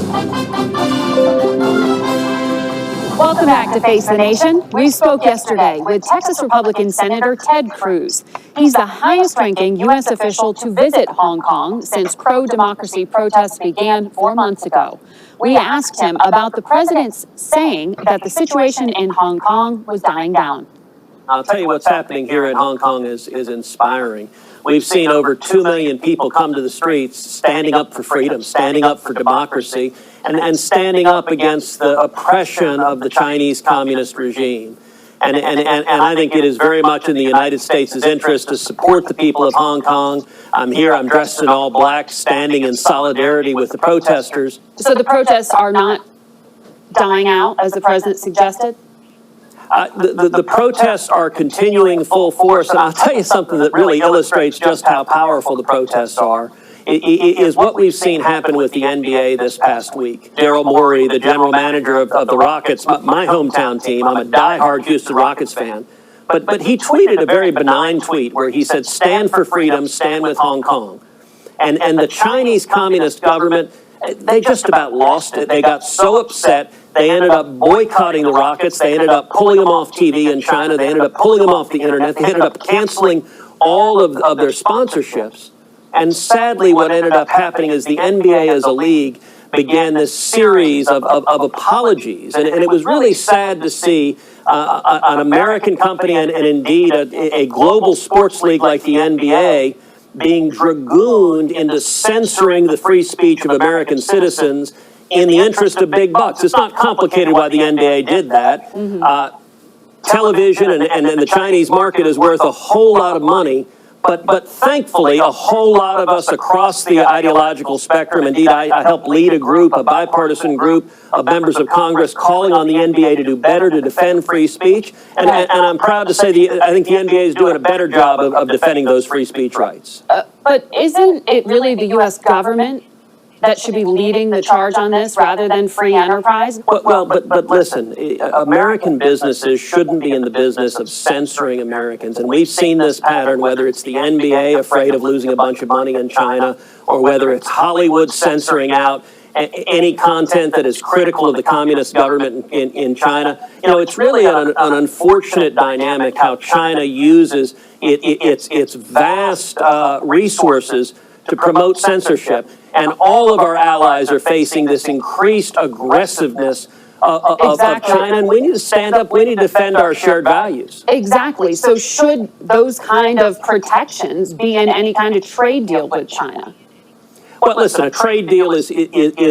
Welcome back to Face the Nation. We spoke yesterday with Texas Republican Senator Ted Cruz. He's the highest-ranking U.S. official to visit Hong Kong since pro-democracy protests began 4 months ago. We asked him about the president's saying that the situation in Hong Kong was dying down. I'll tell you what's happening here in Hong Kong is inspiring. We've seen over 2 million people come to the streets standing up for freedom, standing up for democracy, and standing up against the oppression of the Chinese communist regime. And I think it is very much in the United States' interest to support the people of Hong Kong. I'm here, I'm dressed in all black, standing in solidarity with the protesters. So the protests are not dying out, as the president suggested? The protests are continuing full force, and I'll tell you something that really illustrates just how powerful the protests are, is what we've seen happen with the NBA this past week. Daryl Morey, the general manager of the Rockets, my hometown team, I'm a diehard Houston Rockets fan, but he tweeted a very benign tweet where he said, "Stand for freedom, stand with Hong Kong." And the Chinese Communist government, they just about lost it. They got so upset, they ended up boycotting the Rockets. They ended up pulling them off TV in China. They ended up pulling them off the internet. They ended up canceling all of their sponsorships. And sadly, what ended up happening is the NBA as a league began this series of apologies. And it was really sad to see an American company and indeed a global sports league like the NBA being dragooned into censoring the free speech of American citizens in the interest of big bucks. It's not complicated why the NBA did that. Television and the Chinese market is worth a whole lot of money, but thankfully a whole lot of us across the ideological spectrum, indeed I helped lead a group, a bipartisan group of members of Congress calling on the NBA to do better to defend free speech, and I'm proud to say I think the NBA is doing a better job of defending those free speech rights. But isn't it really the U.S. government that should be leading the charge on this rather than free enterprise? Well, but listen, American businesses shouldn't be in the business of censoring Americans. And we've seen this pattern, whether it's the NBA afraid of losing a bunch of money in China, or whether it's Hollywood censoring out any content that is critical of the communist government in China. You know, it's really an unfortunate dynamic how China uses its vast resources to promote censorship. And all of our allies are facing this increased aggressiveness of China, and we need to stand up, we need to defend our shared values. Exactly. So should those kind of protections be in any kind of trade deal with China? Well, listen, a trade deal is